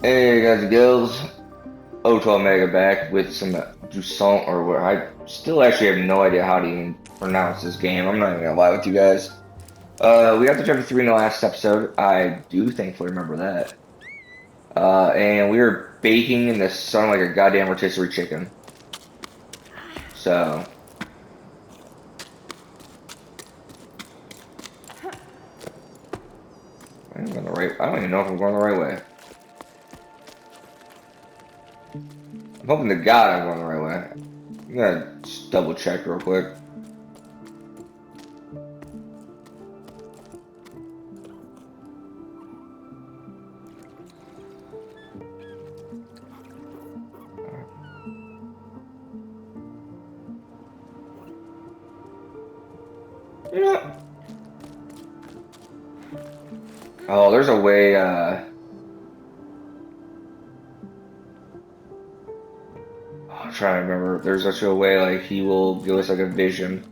Hey guys and girls, Oto Omega back with some Jusant or what I still actually have no idea how to even pronounce this game. I'm not even gonna lie with you guys. We got to chapter 3 in the last episode. I do thankfully remember that. And we were baking in the sun like a goddamn rotisserie chicken. So I'm going the right. I don't even know if I'm going the right way. I'm hoping to God I'm going the right way. I'm gonna just double check real quick. You know, oh, there's a way. I'm trying to remember. There's actually a way like he will give us like a vision.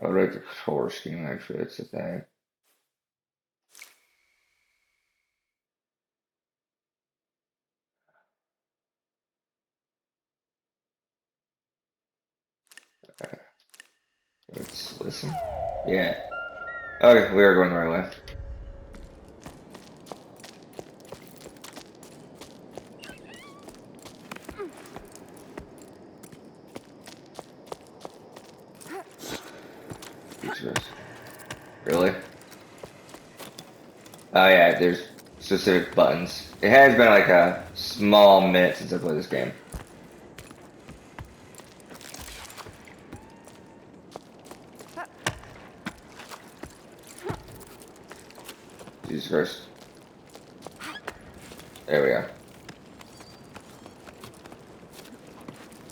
I would like the color scheme actually. That's the thing. Let's listen. Yeah. Okay, we are going the right way. Jesus. Really? Oh yeah, there's specific buttons. It has been like a small minute since I played this game. Jesus Christ. There we go.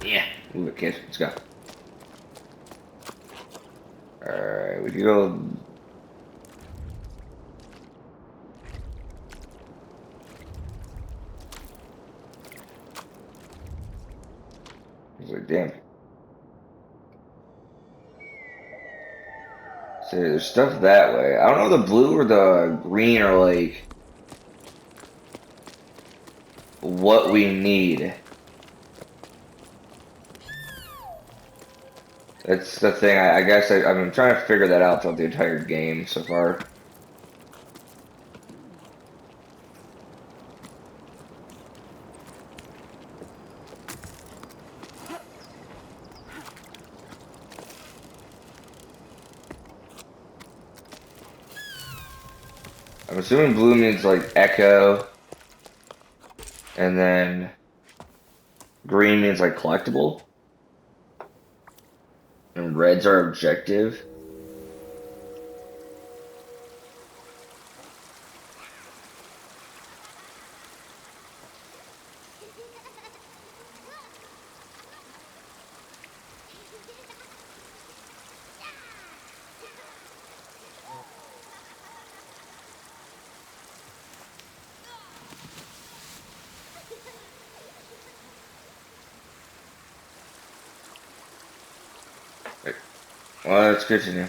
Yeah. Move it, kid. Let's go. Alright, we can go. He's like, damn. See, there's stuff that way. I don't know the blue or the green are like what we need. That's the thing. I guess I've been trying to figure that out throughout the entire game so far. I'm assuming blue means like echo, and then green means like collectible, and reds are objective. Well, that's good to know.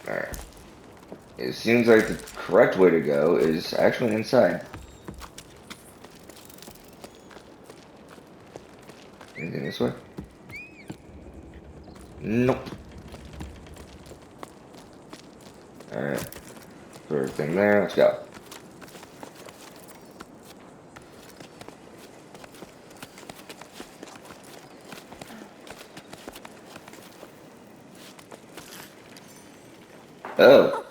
Alright. It seems like the correct way to go is actually inside. Anything this way? Nope. Alright. Throw everything there. Let's go. Oh.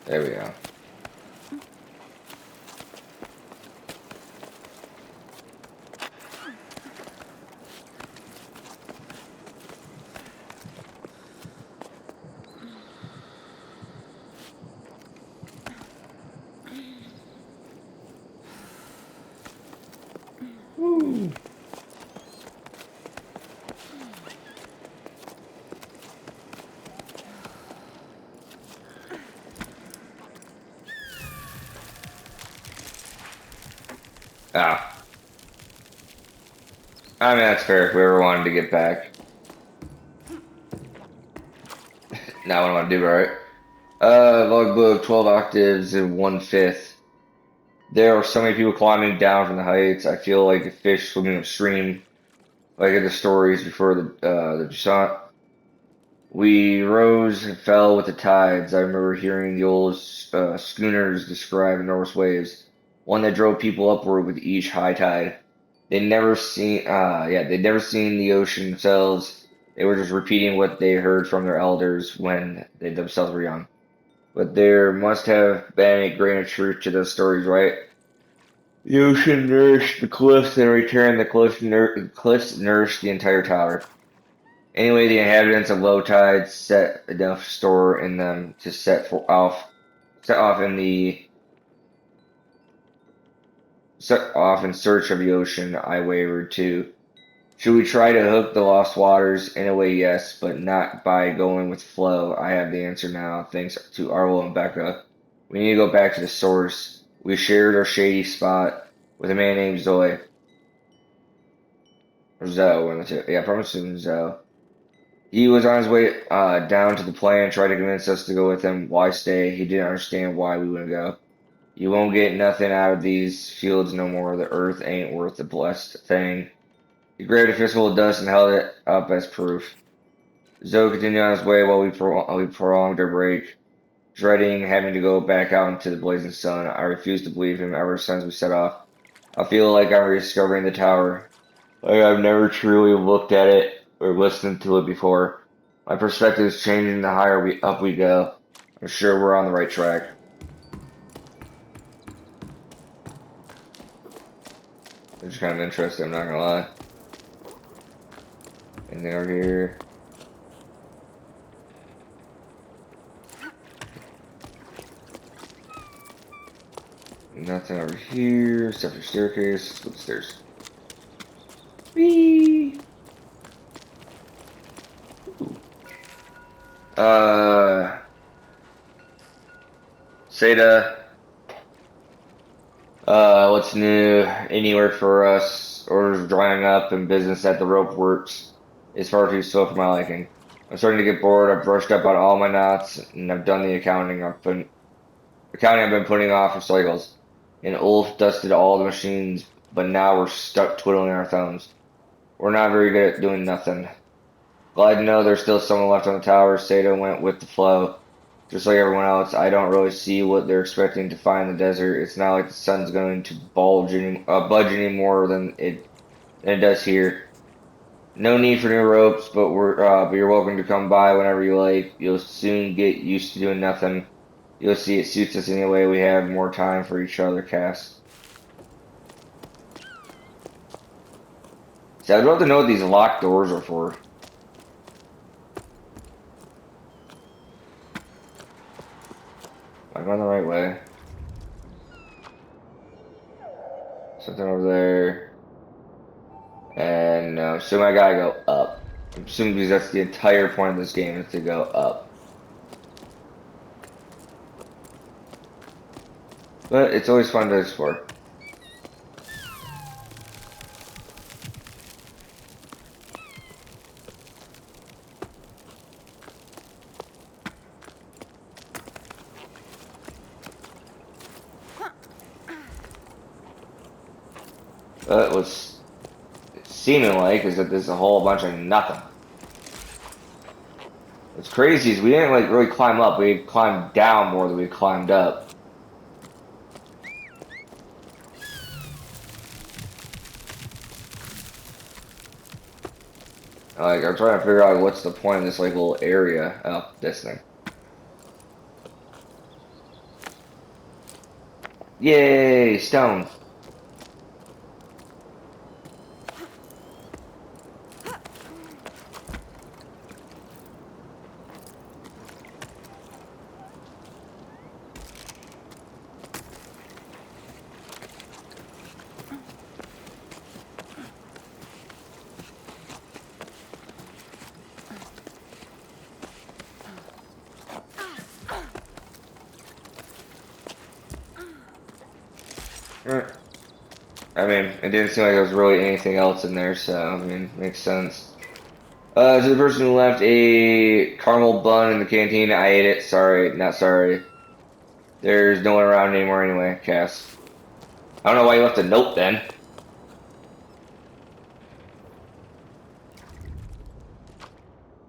There we go. Woo. Ah. I mean, that's fair if we ever wanted to get back. Now what I want to do, right? Logbook, 12 octaves and 1/5. There are so many people climbing down from the heights. I feel like a fish swimming upstream, like in the stories before the Jusant. We rose and fell with the tides. I remember hearing the old schooners describe enormous waves, one that drove people upward with each high tide. They'd never seen the ocean themselves. They were just repeating what they heard from their elders when they themselves were young. But there must have been a grain of truth to those stories, right? The ocean nourished the cliffs, and in return, cliffs nourished the entire tower. Anyway, the inhabitants of low tide set enough store in them to set off in search of the ocean. I wavered too. Should we try to hook the lost waters? In a way, yes, but not by going with flow. I have the answer now, thanks to Arlo and Becca. We need to go back to the source. We shared our shady spot with a man named Zoe. Or Zoe, one of the two. Yeah, probably Zoe. He was on his way down to the plane, tried to convince us to go with him. Why stay? He didn't understand why we wouldn't go. You won't get nothing out of these fields no more. The earth ain't worth the blessed thing. He grabbed a fistful of dust and held it up as proof. Zoe continued on his way while we prolonged our break, dreading having to go back out into the blazing sun. I refused to believe him ever since we set off. I feel like I'm rediscovering the tower. Like I've never truly looked at it or listened to it before. My perspective is changing the higher up we go. I'm sure we're on the right track. It's kind of interesting, I'm not gonna lie. Anything over here? Nothing over here, except for staircase. Let's go upstairs. Whee! Ooh. Seda, what's new? Anywhere for us? Orders drying up and business at the rope works is far too slow for my liking. I'm starting to get bored. I've brushed up on all my knots and I've done the accounting I've been putting off for cycles. And Ulf dusted all the machines, but now we're stuck twiddling our thumbs. We're not very good at doing nothing. Glad to know there's still someone left on the tower. Sato went with the flow. Just like everyone else, I don't really see what they're expecting to find in the desert. It's not like the sun's going to budge any more than it does here. No need for new ropes, but you're welcome to come by whenever you like. You'll soon get used to doing nothing. You'll see it suits us anyway. We have more time for each other, Cass. So I'd love to know what these locked doors are for. Am I going the right way? Something over there. And no, so I gotta go up. I'm assuming because that's the entire point of this game is to go up. But it's always fun to explore. But what's seeming like is that there's a whole bunch of nothing. What's crazy is we didn't like really climb up. We climbed down more than we climbed up. Like I'm trying to figure out what's the point of this like little area. Oh, this thing. Yay, stone. I mean, it didn't seem like there was really anything else in there, so, I mean, makes sense. To the person who left a caramel bun in the canteen, I ate it. Sorry, not sorry. There's no one around anymore anyway, Cass. I don't know why you left a note then.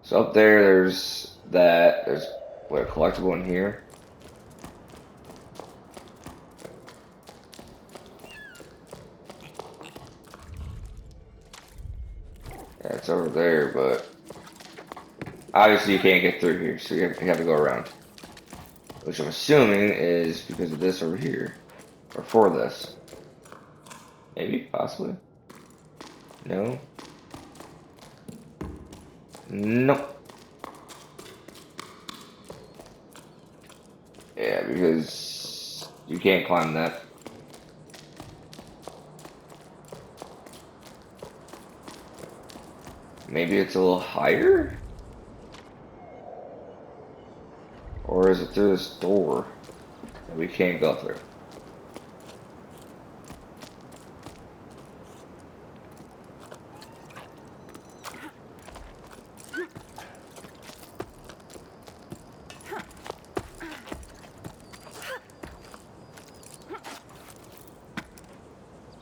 So up there, there's that. There's, what, a collectible in here? Yeah, it's over there, but obviously you can't get through here, so you have to go around. Which I'm assuming is because of this over here. Or for this. Maybe, possibly. No. Nope. Yeah, because you can't climb that. Maybe it's a little higher? Or is it through this door that we can't go through?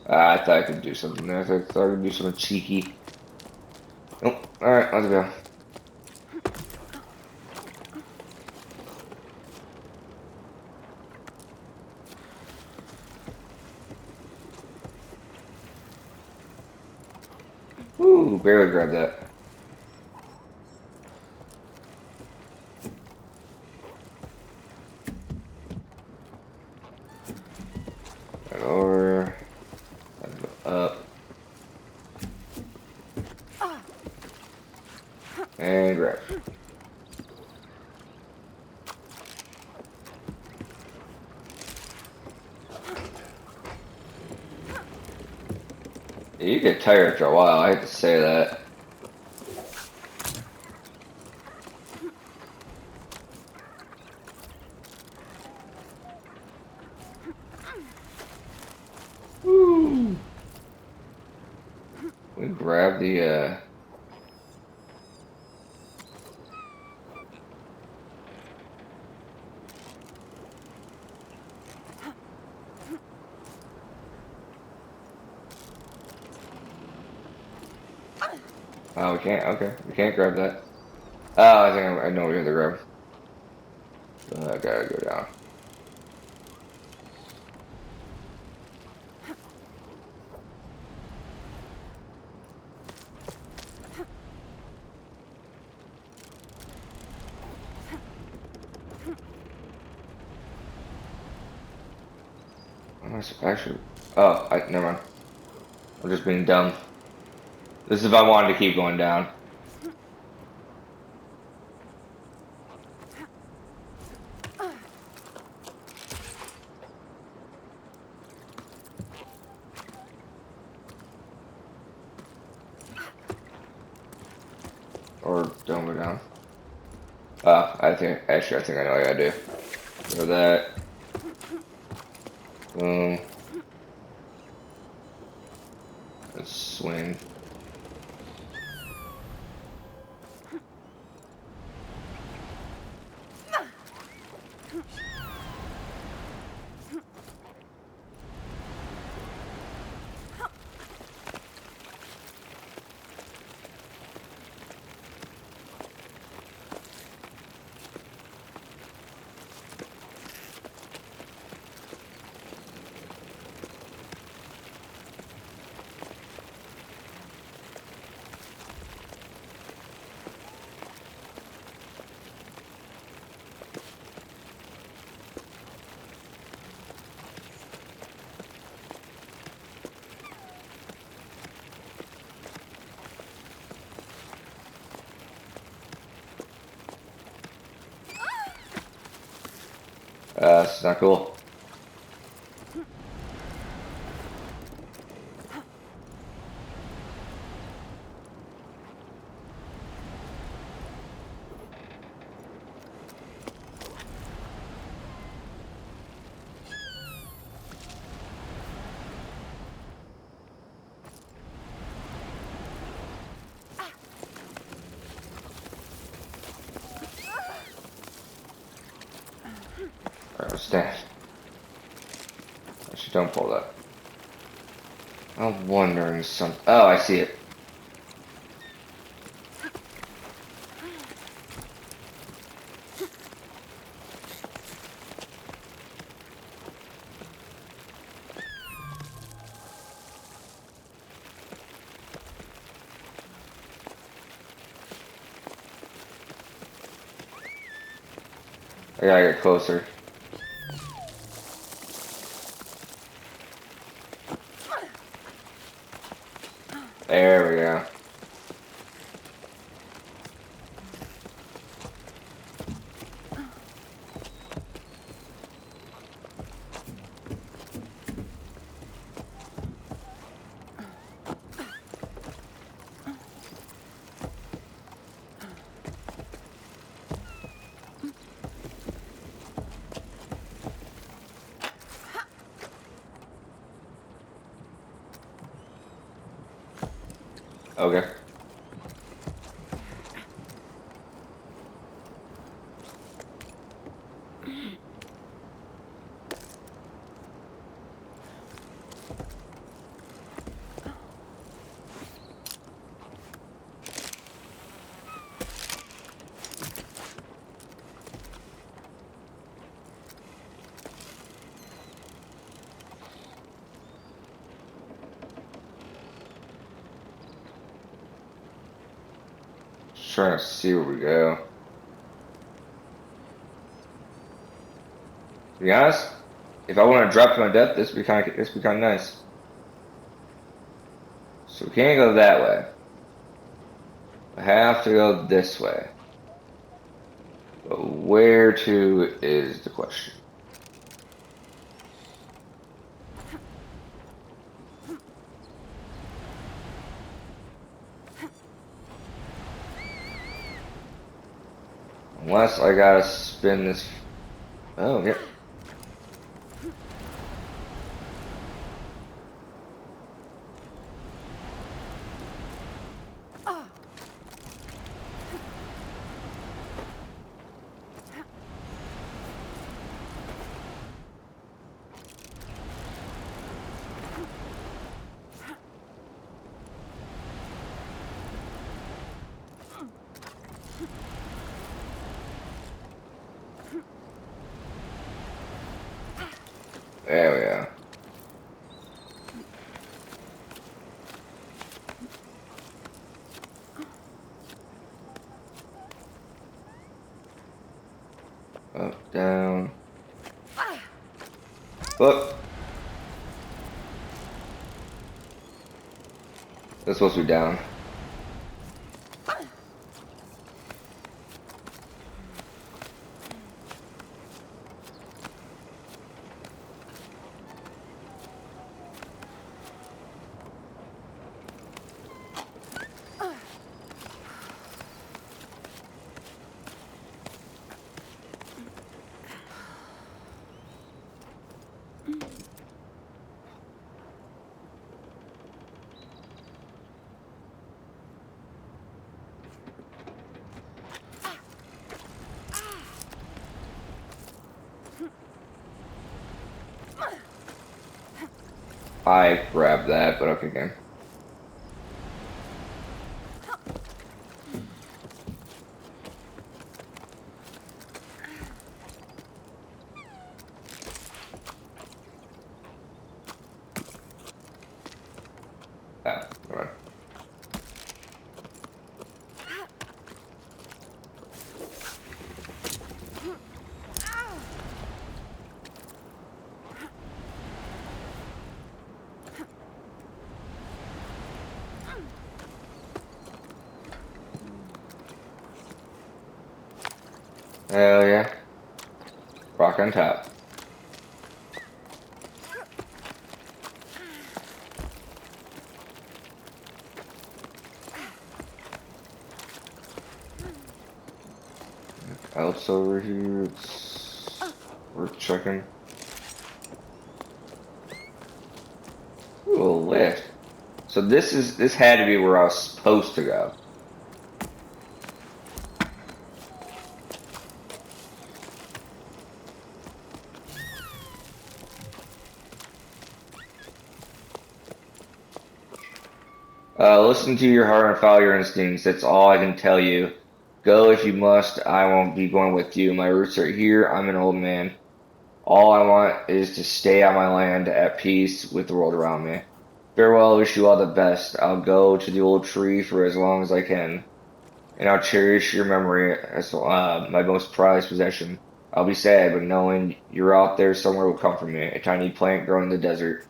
I thought I could do something there. I thought I could do something cheeky. Nope. Alright, let's go. Ooh, barely grabbed that. Right over. Up. And grab. You get tired after a while, I hate to say that. Woo! We grab the Oh, we can't. Okay, we can't grab that. Oh, I think I know what we have to grab. I gotta go down. Actually, oh, never mind. I'm just being dumb. This is if I wanted to keep going down. Or don't go down. Actually, I think I know what I gotta do. So that. Boom. Let's swing. It's not cool. Alright, stand. Actually, don't pull that. I'm wondering something. Oh, I see it. I gotta get closer. There we go. Okay. Just trying to see where we go. To be honest, if I want to drop to my death, this would be kind of nice. So we can't go that way. I have to go this way. But where to is the question. Unless I gotta spin this. Oh, yeah. There we go. Up, down. Look. That's supposed to be down. I grabbed that, but okay, game. Ah, come on. Hell yeah. Rock on top. else over here it's worth checking? Ooh, a lift. So this had to be where I was supposed to go. Listen to your heart and follow your instincts. That's all I can tell you. Go if you must. I won't be going with you. My roots are here. I'm an old man. All I want is to stay on my land at peace with the world around me. Farewell. I wish you all the best. I'll go to the old tree for as long as I can, and I'll cherish your memory as my most prized possession. I'll be sad, but knowing you're out there somewhere will comfort me. A tiny plant growing in the desert.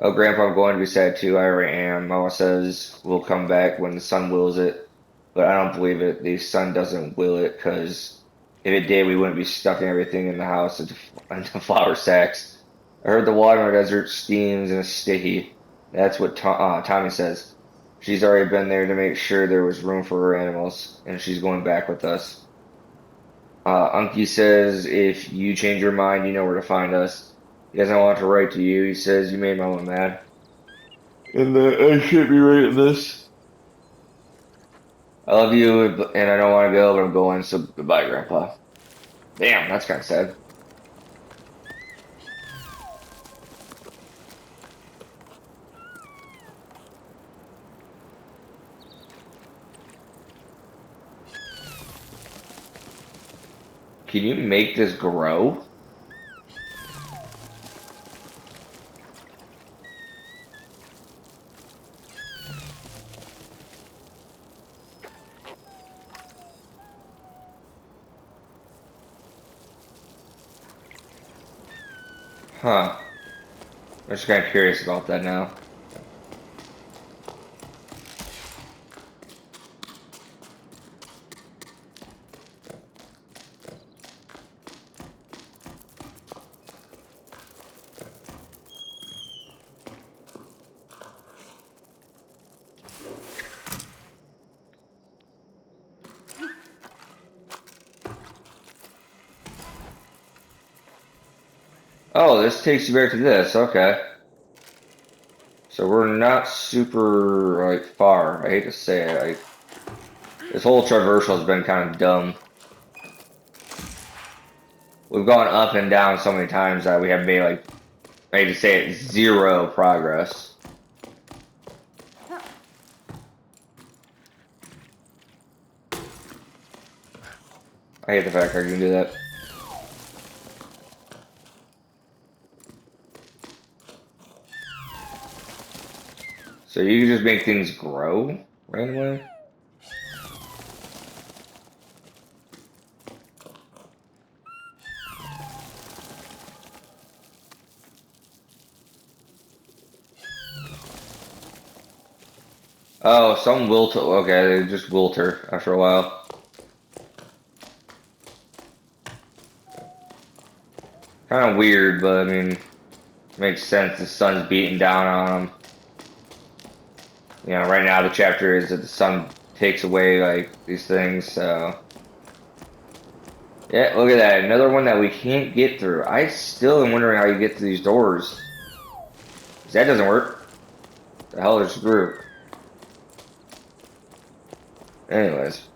Oh, Grandpa, I'm going to be sad too. I already am. Mama says we'll come back when the sun wills it, but I don't believe it. The sun doesn't will it, because if it did, we wouldn't be stuffing everything in the house into flour sacks. I heard the water in the desert steams and is sticky. That's what Tommy says. She's already been there to make sure there was room for her animals, and she's going back with us. Unky says if you change your mind, you know where to find us. He doesn't want to write to you. He says you made Mama mad. And I should be writing this. I love you, and I don't want to go, but I'm going, so goodbye, Grandpa. Damn, that's kind of sad. Can you make this grow? Huh. I'm just kind of curious about that now. Oh, this takes you back to this. Okay. So we're not super, like, far. I hate to say it. This whole traversal has been kind of dumb. We've gone up and down so many times that we have made, like, I hate to say it, zero progress. I hate the fact I can do that. So you can just make things grow randomly? Oh, some wilt. Okay, they just wilter after a while. Kind of weird, but I mean, makes sense. The sun's beating down on them. You know, right now the chapter is that the sun takes away like these things. So yeah, look at that. Another one that we can't get through. I still am wondering how you get through these doors. 'Cause that doesn't work. The hell is through. Anyways.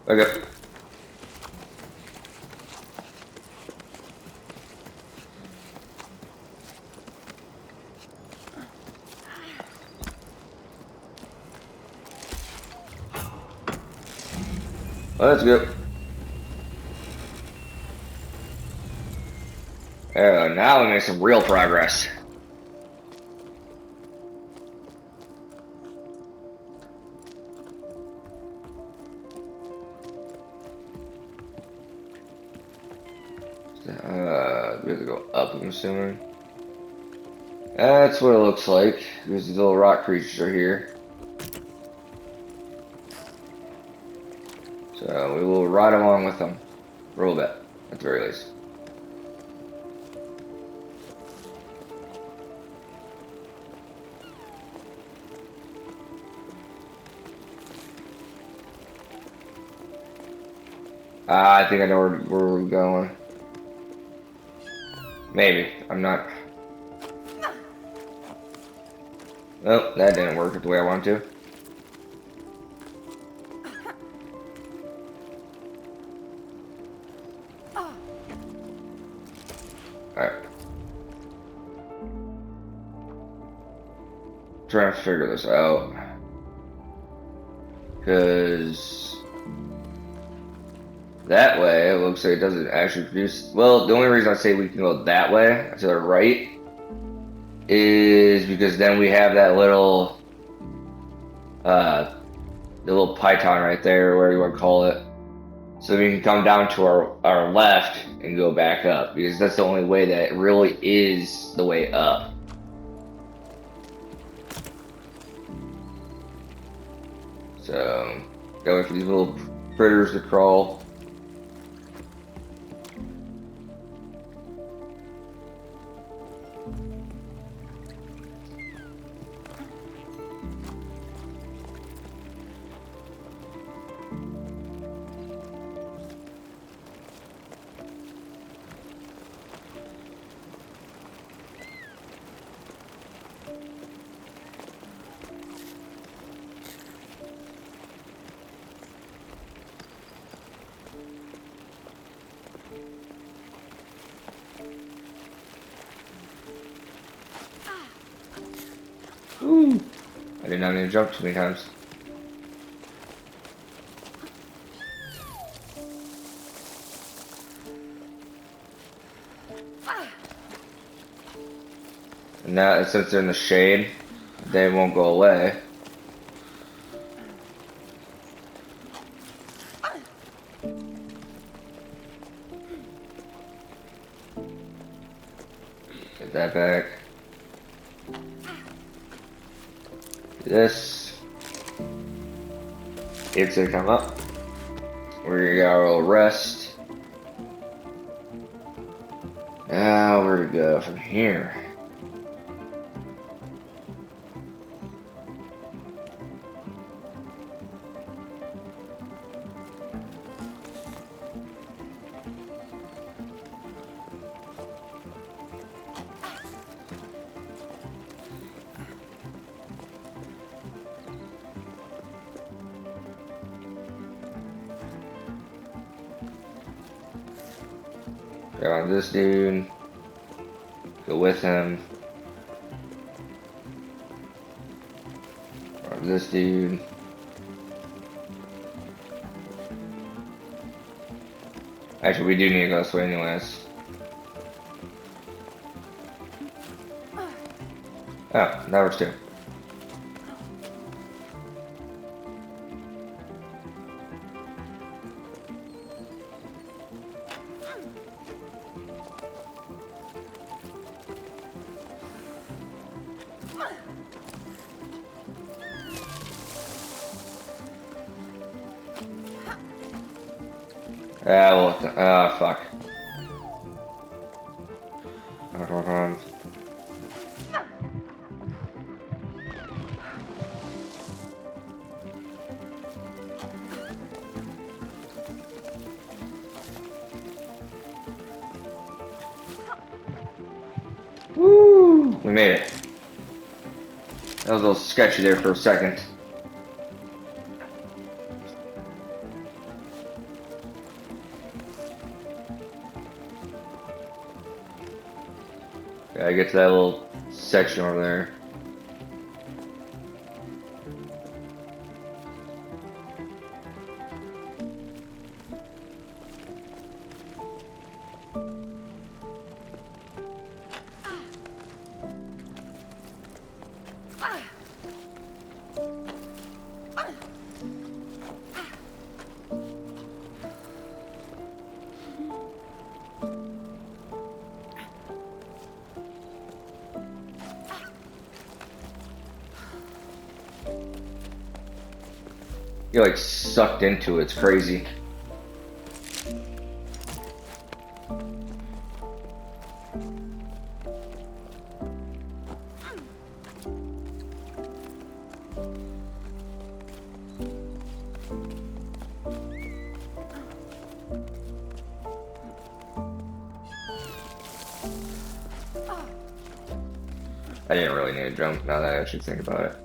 Okay. Let's go. Now we make some real progress. We have to go up, I'm assuming. That's what it looks like. These little rock creatures are here. So we will ride along with them for a little bit, at the very least. I think I know where we're going. Maybe. I'm not. Oh, that didn't work the way I wanted to. Alright. Trying to figure this out. Because that way, it looks like it doesn't actually produce. Well, the only reason I say we can go that way, to the right, is because then we have that little, the little python right there, or whatever you want to call it. So we can come down to our left and go back up, because that's the only way that really is the way up. So, going for these little critters to crawl. Ooh, I did not even jump too many times. And now, since they're in the shade, they won't go away. Get that back. This. It's gonna come up. We're gonna get our little rest. Now, where to go from here? Grab on this dude. Go with him. Grab this dude. Actually, we do need to go this way anyways. Oh, that works too. Ah, well, fuck. Hold on. Woo! We made it. That was a little sketchy there for a second. Gotta get to that little section over there. You're like sucked into it, it's crazy. I didn't really need to jump now that I actually think about it.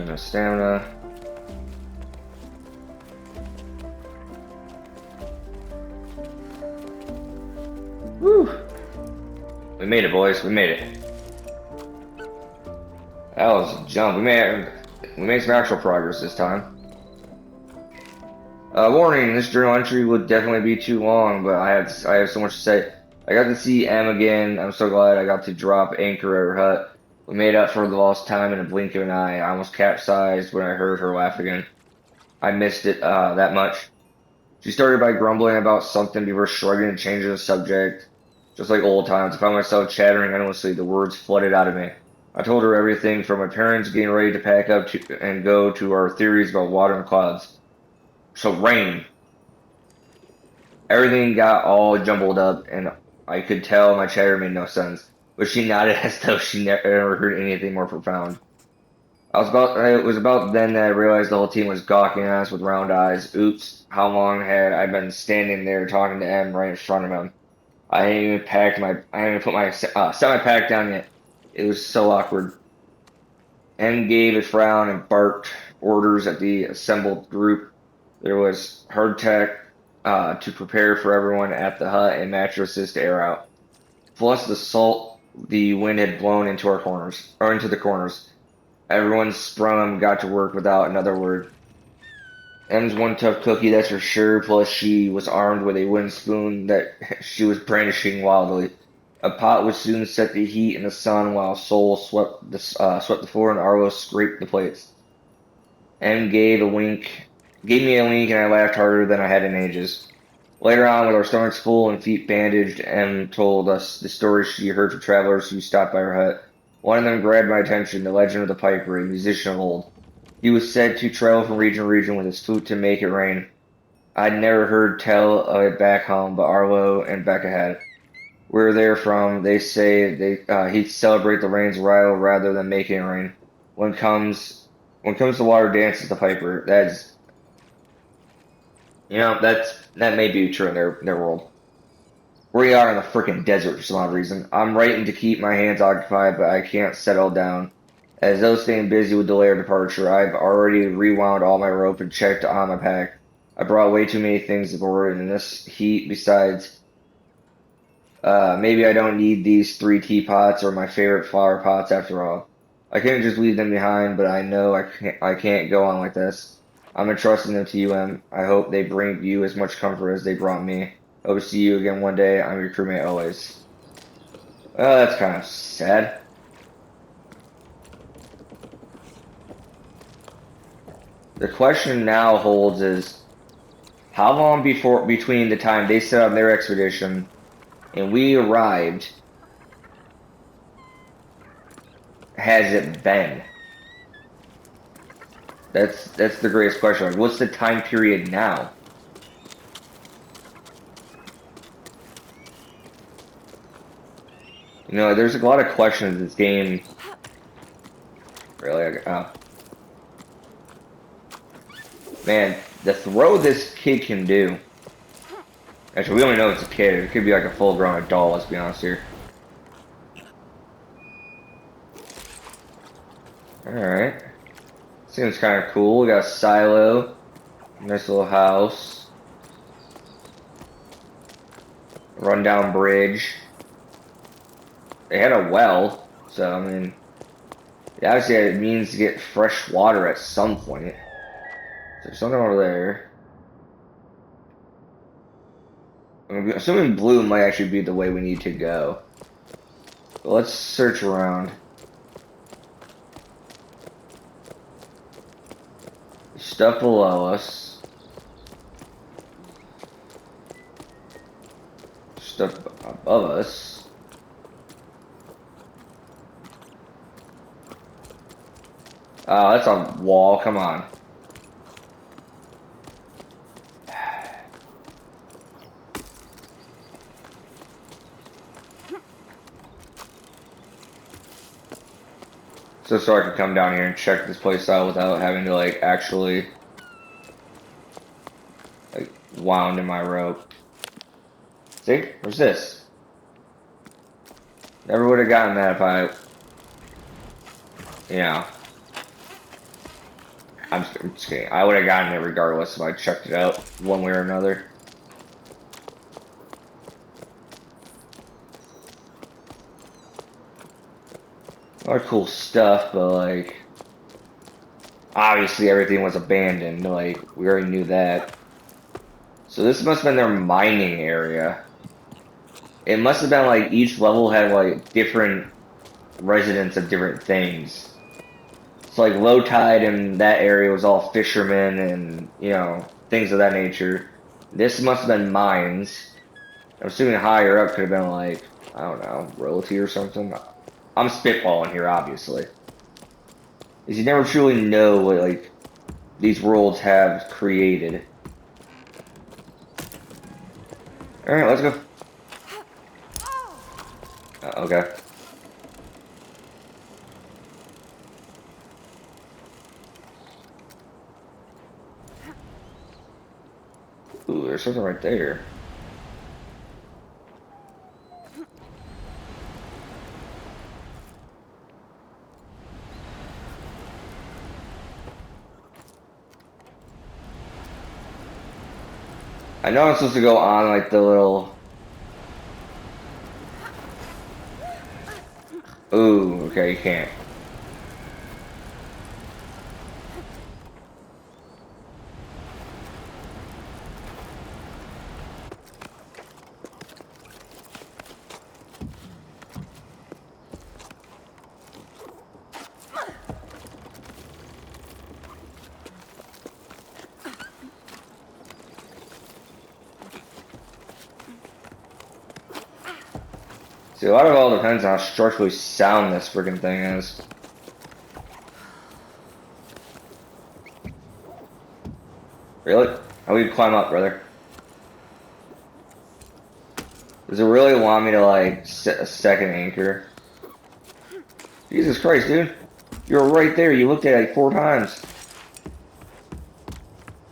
No stamina. Woo! We made it, boys. We made it. That was a jump. We made some actual progress this time. Warning: this journal entry would definitely be too long, but I have so much to say. I got to see Em again. I'm so glad I got to drop anchor at her hut. We made up for the lost time in a blink of an eye. I almost capsized when I heard her laugh again. I missed it that much. She started by grumbling about something before shrugging and changing the subject. Just like old times, I found myself chattering endlessly. The words flooded out of me. I told her everything from my parents getting ready to pack up and go to our theories about water and clouds. So rain. Everything got all jumbled up, and I could tell my chatter made no sense. But she nodded as though she never heard anything more profound. It was about then that I realized the whole team was gawking at us with round eyes. Oops, how long had I been standing there talking to Em right in front of him? I hadn't even put my, set my pack down yet. It was so awkward. Em gave a frown and barked orders at the assembled group. There was hardtack to prepare for everyone at the hut and mattresses to air out. Plus the salt the wind had blown into our corners, or into the corners. Everyone sprung and got to work without another word. Em's one tough cookie, that's for sure, plus she was armed with a wooden spoon that she was brandishing wildly. A pot was soon set to heat in the sun while Sol swept the floor and Arlo scraped the plates. Em gave me a wink, and I laughed harder than I had in ages. Later on, with our stomachs full and feet bandaged, Em told us the stories she heard from travelers who stopped by her hut. One of them grabbed my attention, the legend of the piper, a musician of old. He was said to travel from region to region with his flute to make it rain. I'd never heard tell of it back home, but Arlo and Becca had. Where they're from, they say he'd celebrate the rain's arrival rather than making it rain. When comes the water dances the piper. That may be true in their world. We are in the frickin' desert for some odd reason. I'm writing to keep my hands occupied, but I can't settle down. As though staying busy would delay our departure, I've already rewound all my rope and checked on my pack. I brought way too many things aboard in this heat. Besides, maybe I don't need these 3 teapots or my favorite flower pots after all. I can't just leave them behind, but I know I can't go on like this. I'm entrusting them to you, Em. I hope they bring you as much comfort as they brought me. Hope to see you again one day. I'm your crewmate always. Well, that's kind of sad. The question now holds is, how long between the time they set out their expedition and we arrived has it been? That's the greatest question. Like, what's the time period now? You know, there's a lot of questions in this game. Really, man, the throw this kid can do. Actually, we only know it's a kid. It could be like a full-grown adult. Let's be honest here. All right. Seems kind of cool. We got a silo. Nice little house. Rundown bridge. They had a well, so I mean, obviously it means to get fresh water at some point. So there's something over there. I'm assuming blue might actually be the way we need to go. But let's search around. Stuff below us. stuff above us. Oh, that's a wall. Come on. So I could come down here and check this place out without having to like actually like wound in my rope. See? Where's this? Never would have gotten that if I, you know. I'm just kidding. I would have gotten it regardless if I checked it out one way or another. A lot of cool stuff, but like, obviously everything was abandoned. Like, we already knew that. So this must have been their mining area. It must have been like each level had like different residents of different things. So like low tide in that area was all fishermen and, you know, things of that nature. This must have been mines. I'm assuming higher up could have been like, I don't know, royalty or something. I'm spitballing here, obviously. Because you never truly know what like these worlds have created. Alright, let's go. Okay. Ooh, there's something right there. I know I'm supposed to go on like the little... Ooh, okay, you can't. See, a lot of it all depends on how structurally sound this freaking thing is. Really? How would you climb up, brother? Does it really want me to, like, set a second anchor? Jesus Christ, dude. You were right there. You looked at it like 4 times.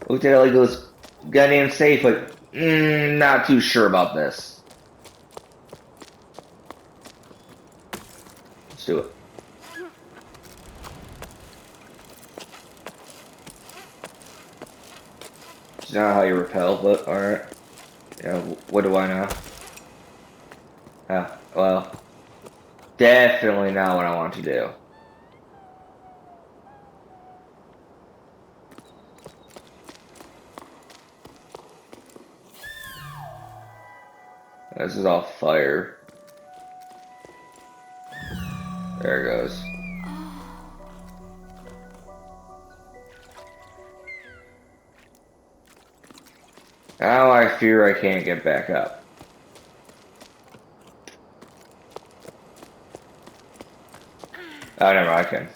Looked at it like it was goddamn safe, but not too sure about this. Let's do it. It's not how you repel, but alright. Yeah, what do I know? Well, definitely not what I want to do. This is all fire. There it goes. Now I fear I can't get back up. Oh, never mind, I can.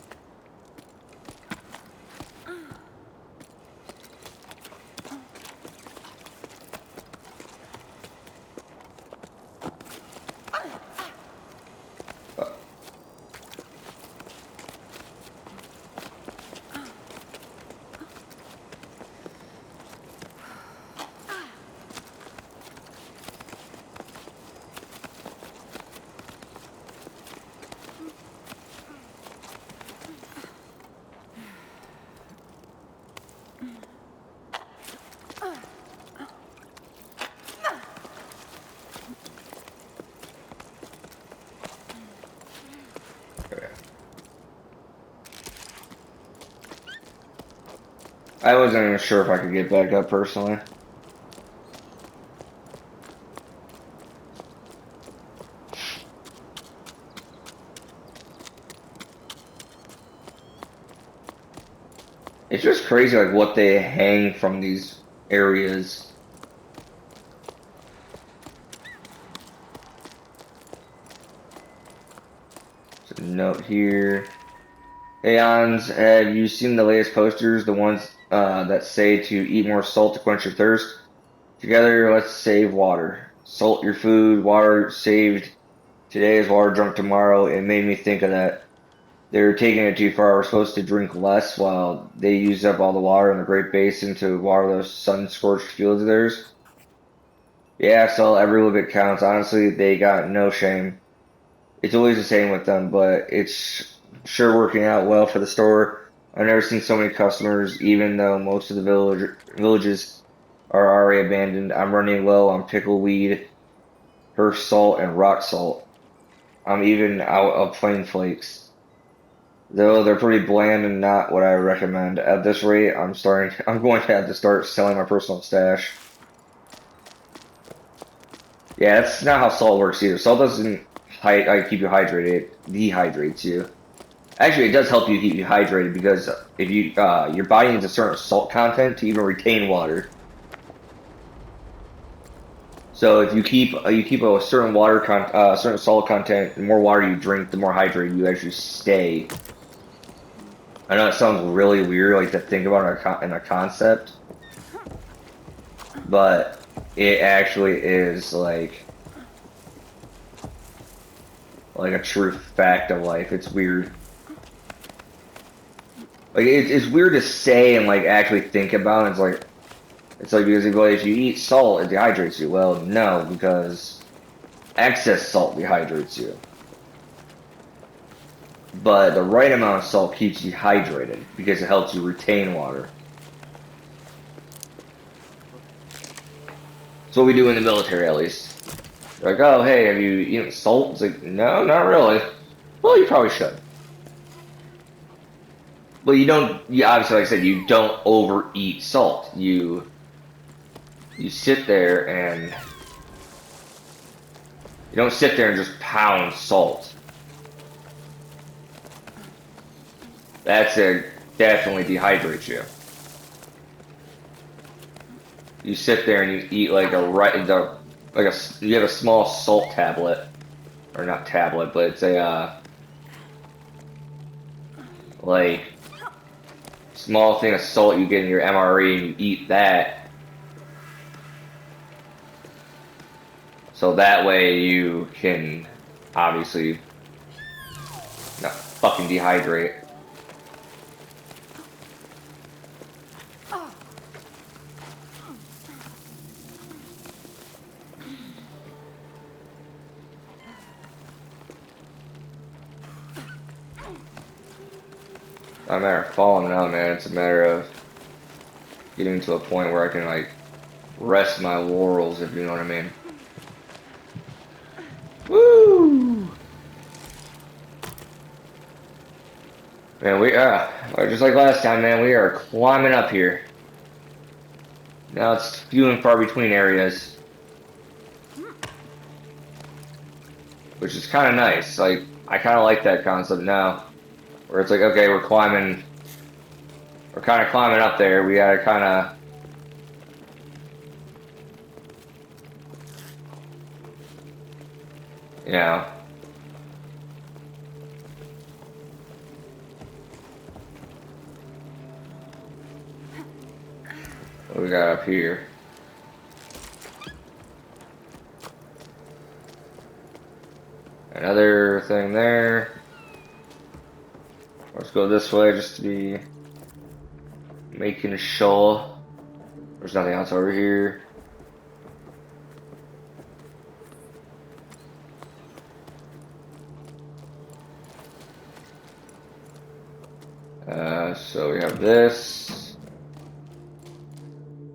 I wasn't even sure if I could get back up personally. It's just crazy like what they hang from these areas. So note here. Hey Hans, have you seen the latest posters? The ones that say to eat more salt to quench your thirst? Together, let's save water. Salt your food, water saved today is water drunk tomorrow. It made me think of that. They're taking it too far. We're supposed to drink less while they use up all the water in the Great Basin to water those sun-scorched fields of theirs. Yeah, so every little bit counts. Honestly, they got no shame. It's always the same with them, but it's sure working out well for the store. I've never seen so many customers, even though most of the villages are already abandoned. I'm running low on pickleweed, earth salt, and rock salt. I'm even out of plain flakes. Though they're pretty bland and not what I recommend. At this rate, I'm going to have to start selling my personal stash. Yeah, that's not how salt works either. Salt doesn't keep you hydrated, it dehydrates you. Actually, it does help you keep you hydrated because if your body needs a certain salt content to even retain water. So if you keep a certain certain salt content, the more water you drink, the more hydrated you actually stay. I know it sounds really weird, like to think about in a concept, but it actually is like a true fact of life. It's weird. Like it's weird to say and like actually think about. It's like because if you eat salt, it dehydrates you. Well, no, because excess salt dehydrates you. But the right amount of salt keeps you hydrated because it helps you retain water. It's what we do in the military, at least. They're like, oh, hey, have you eaten salt? It's like, no, not really. Well, you probably should. But you don't. You obviously, like I said, you don't overeat salt. You sit there and you don't sit there and just pound salt. That's a definitely dehydrates you. You sit there and you eat like you have a small salt tablet, or not tablet, but it's a like small thing of salt you get in your MRE and you eat that. So that way you can obviously not fucking dehydrate. Not a matter of falling now, man. It's a matter of getting to a point where I can like rest my laurels, if you know what I mean. Woo! Man, we just like last time, man. We are climbing up here. Now it's few and far between areas, which is kind of nice. Like I kind of like that concept now, where it's like, okay, we're kind of climbing up there. We gotta kind of, you know. What we got up here? Another thing there. Let's go this way just to be making sure there's nothing else over here. So we have this.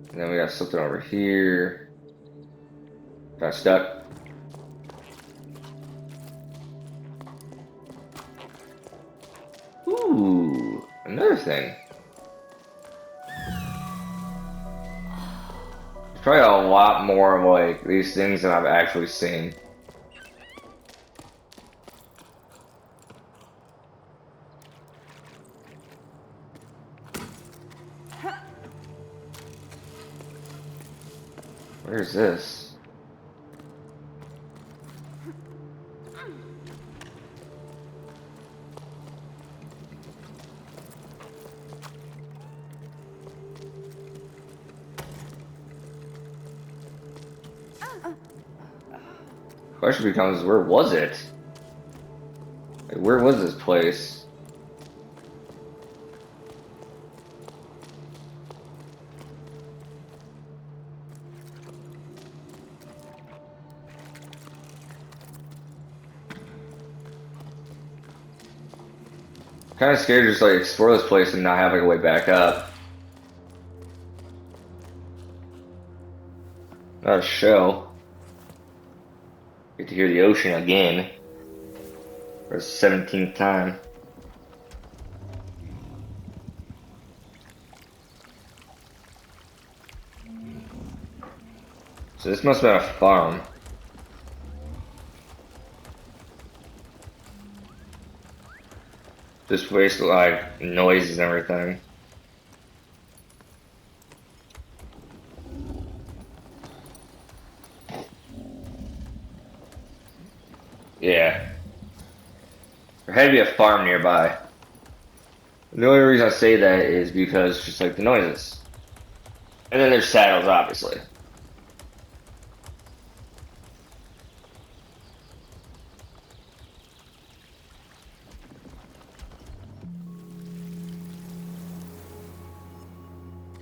And then we got something over here. Got stuck. Ooh, another thing. There's probably a lot more of like these things than I've actually seen. Where's this? Question becomes, where was it? Like, where was this place? Kind of scared to just like explore this place and not have like a way back up. Not a show. Get to hear the ocean again for the 17th time. So this must have been a farm. Just waste like noises and everything. Yeah. There had to be a farm nearby. The only reason I say that is because just like the noises. And then there's saddles, obviously.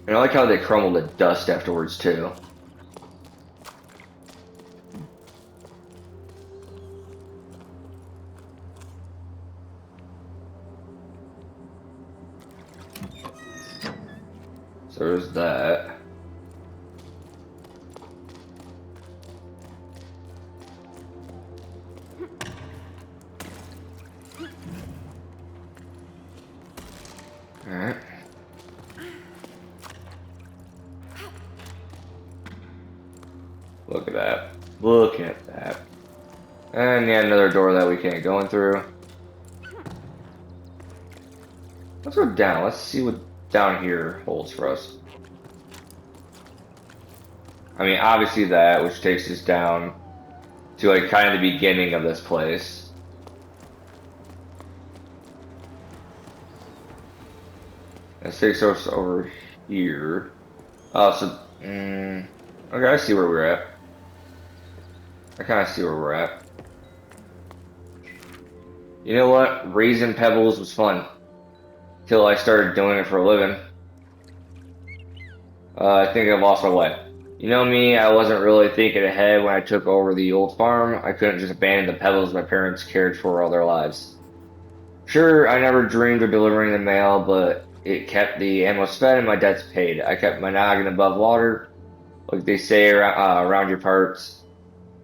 And I like how they crumble to dust afterwards too. So there's that. Alright. Look at that. Look at that. And yeah, another door that we can't go in through. Let's go down. Let's see what down here holds for us. I mean, obviously that, which takes us down to like kind of the beginning of this place. This takes us over here. Oh, so okay, I see where we're at. I kind of see where we're at. You know what? Raising pebbles was fun. Till I started doing it for a living. I think I lost my way. You know me, I wasn't really thinking ahead when I took over the old farm. I couldn't just abandon the pebbles my parents cared for all their lives. Sure, I never dreamed of delivering the mail, but it kept the animals fed and my debts paid. I kept my noggin above water, like they say around your parts.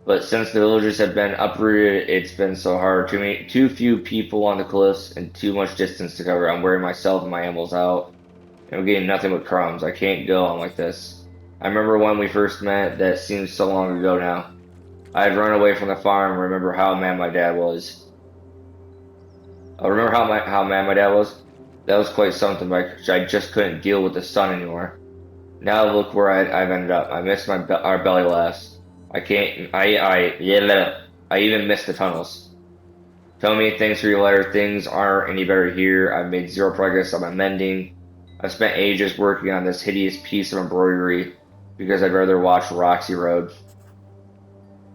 But since the villages have been uprooted, it's been so hard. Too few people on the cliffs and too much distance to cover. I'm wearing myself and my animals out, and I'm getting nothing but crumbs. I can't go on like this. I remember when we first met. That seems so long ago now. I had run away from the farm. Remember how mad my dad was. Remember how mad my dad was. That was quite something. Like I just couldn't deal with the sun anymore. Now look where I've ended up. I miss our belly laughs. I can't. Yeah. I even miss the tunnels. Tell me, thanks for your letter. Things aren't any better here. I've made zero progress on my mending. I've spent ages working on this hideous piece of embroidery because I'd rather watch Roxy Road.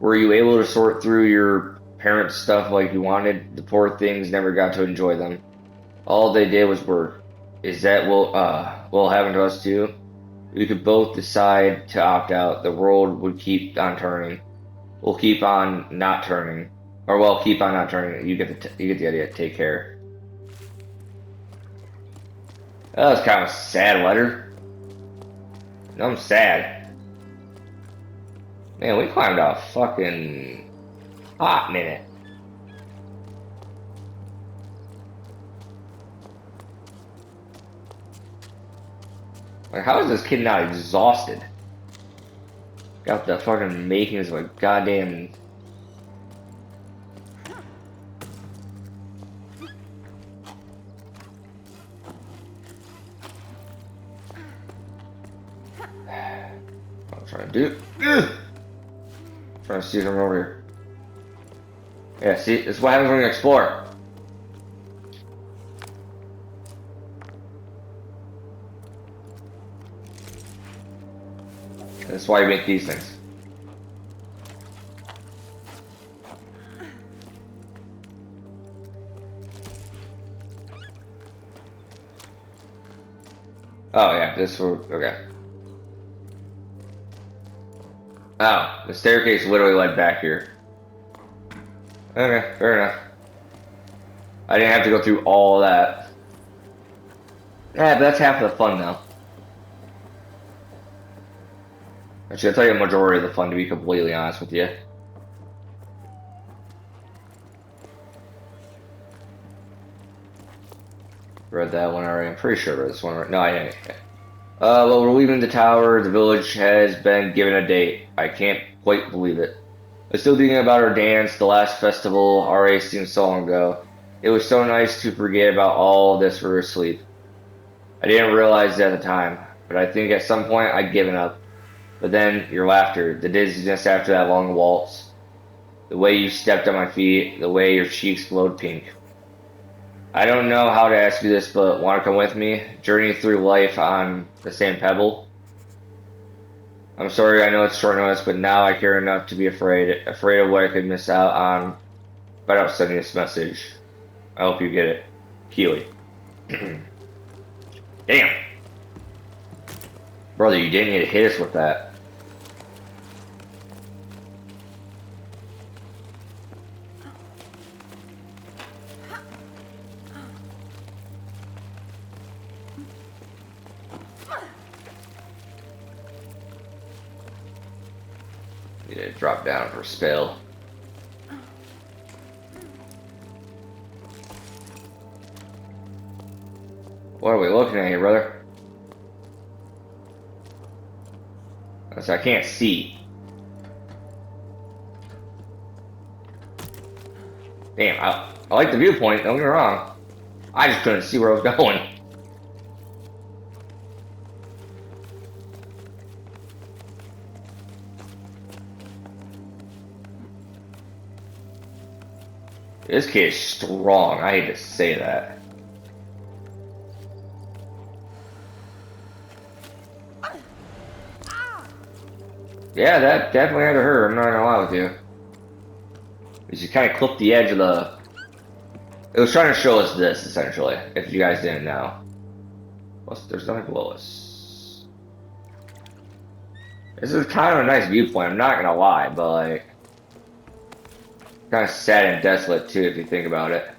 Were you able to sort through your parents' stuff like you wanted? The poor things never got to enjoy them. All they did was work. Is that will happen to us too? We could both decide to opt out. The world would keep on turning. We'll keep on not turning, or well, keep on not turning. You get the idea. Take care. That was kind of a sad letter. I'm sad. Man, we climbed a fucking hot minute. Like, how is this kid not exhausted? Got the fucking makings of a goddamn. What I'm trying to do. Trying to see if I'm over here. Yeah, see, this is what happens when you explore. That's why you make these things. Oh yeah, this will okay. Oh, the staircase literally led back here. Okay, fair enough. I didn't have to go through all that. Yeah, but that's half of the fun now. Actually, I'll tell you a majority of the fun, to be completely honest with you. Read that one already. I'm pretty sure I read this one. No, I didn't. Well, we're leaving the tower. The village has been given a date. I can't quite believe it. I'm still thinking about our dance, the last festival. Already seemed so long ago. It was so nice to forget about all this for asleep. I didn't realize it at the time, but I think at some point I'd given up. But then your laughter, the dizziness after that long waltz, the way you stepped on my feet, the way your cheeks glowed pink. I don't know how to ask you this, but want to come with me? Journey through life on the same pebble? I'm sorry, I know it's short notice, but now I care enough to be afraid of what I could miss out on without sending this message. I hope you get it. Keely. Damn. Brother, you didn't need to hit us with that. Need to drop down for a spell. What are we looking at here, brother? I can't see. Damn, I like the viewpoint, don't get me wrong. I just couldn't see where I was going. This kid is strong, I hate to say that. Yeah, that definitely had to hurt, I'm not gonna lie with you. Because you kind of clipped the edge of the... It was trying to show us this, essentially, if you guys didn't know. Plus, there's nothing below us. This is kind of a nice viewpoint, I'm not gonna lie, but like... Kind of sad and desolate too, if you think about it.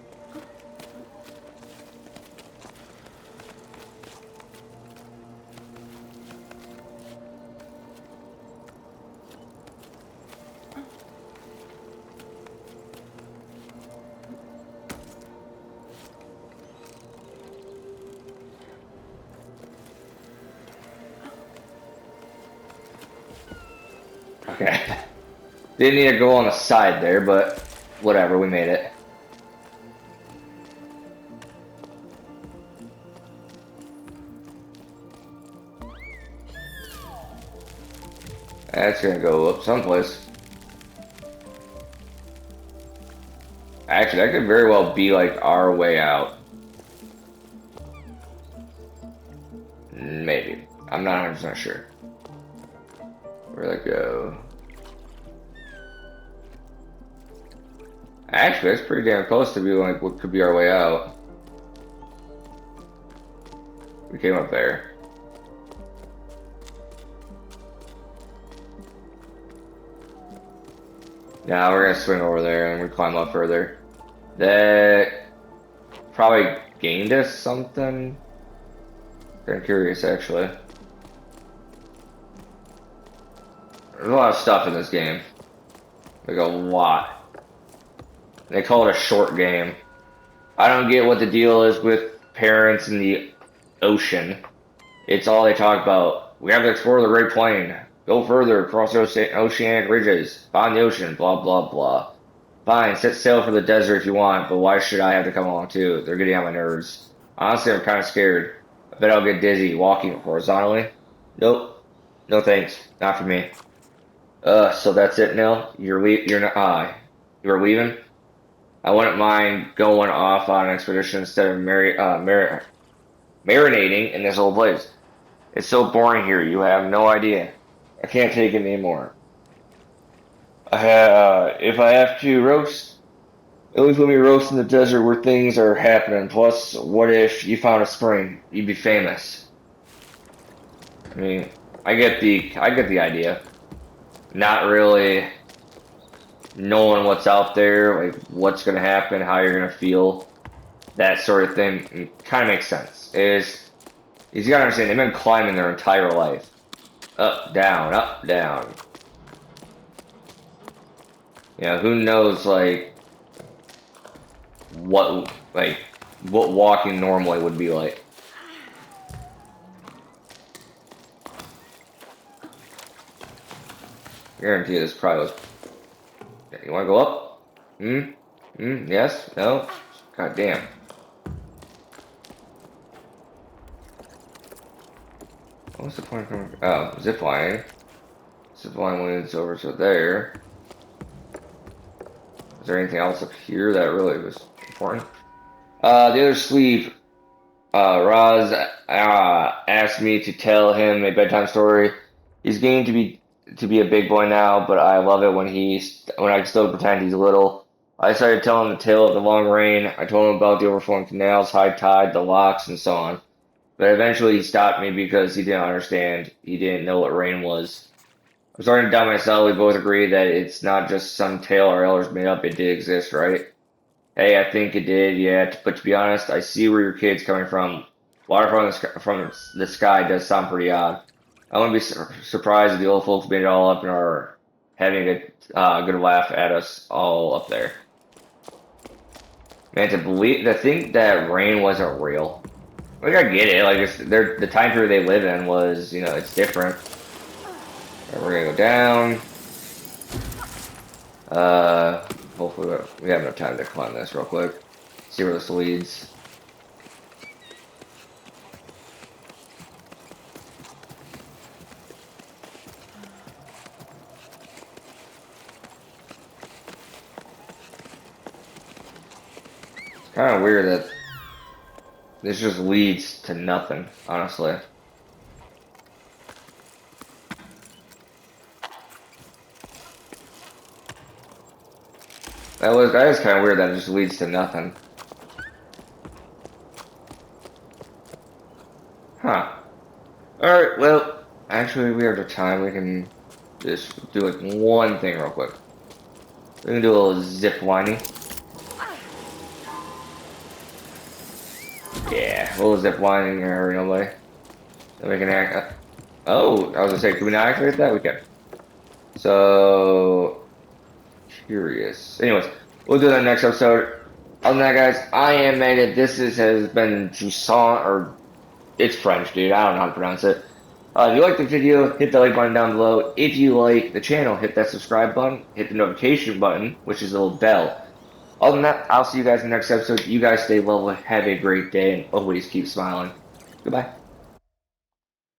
Okay. Didn't need to go on the side there, but whatever, we made it. That's gonna go up someplace. Actually, that could very well be like our way out. Maybe. I'm not 100% sure. Where'd that go? Actually, that's pretty damn close to be like what could be our way out. We came up there. Now we're gonna swing over there and we climb up further. That probably gained us something. I'm curious actually. There's a lot of stuff in this game. Like a lot. They call it a short game. I don't get what the deal is with parents in the ocean. It's all they talk about. We have to explore the Great Plain. Go further across oceanic ridges. Find the ocean. Blah, blah, blah. Fine, set sail for the desert if you want, but why should I have to come along too? They're getting on my nerves. Honestly, I'm kind of scared. I bet I'll get dizzy walking horizontally. Nope. No thanks. Not for me. So that's it, Nil. You're leaving? I wouldn't mind going off on an expedition instead of marinating in this old place. It's so boring here, you have no idea. I can't take it anymore. If I have to roast, at least let me roast in the desert where things are happening. Plus, what if you found a spring? You'd be famous. I mean, I get the idea. Not really knowing what's out there, like what's gonna happen, how you're gonna feel, that sort of thing, kind of makes sense. Is you gotta understand they've been climbing their entire life, up, down, up, down. You know, who knows like what walking normally would be like. I guarantee this probably was. You want to go up? Hmm. Hmm. Yes. No. God damn. What's the point of coming? Oh, zip line. Zip line leads over to there. Is there anything else up here that really was important? The other sleeve. Roz asked me to tell him a bedtime story. He's getting to be a big boy now, but I love it when I still pretend he's little. I started telling the tale of the long rain. I told him about the overflowing canals, high tide, the locks, and so on. But eventually he stopped me because he didn't understand. He didn't know what rain was. I'm starting to doubt myself. We both agree that it's not just some tale our elders made up. It did exist, right? Hey, I think it did, yeah. But to be honest, I see where your kid's coming from. Water from the sky does sound pretty odd. I wouldn't be surprised if the old folks made it all up and are having a good laugh at us all up there. Man, to think that rain wasn't real. Like I get it, like the time period they live in was, it's different. Alright, we're gonna go down. Hopefully we have enough time to climb this real quick. See where this leads. It's kind of weird that this just leads to nothing, honestly. That is kind of weird that it just leads to nothing. Huh. Alright, well, actually we have the time. We can just do like one thing real quick. We can do a little zip lining. Yeah, a little zip lining here, nobody. Then we can act. Oh, I was gonna say, can we not activate that? We can. So curious. Anyways, we'll do that next episode. Other than that, guys, I am Megan. Has been Jusant, or it's French, dude. I don't know how to pronounce it. If you like the video, hit the like button down below. If you like the channel, hit that subscribe button, hit the notification button, which is a little bell. Other than that, I'll see you guys in the next episode. You guys stay level, have a great day, and always keep smiling. Goodbye.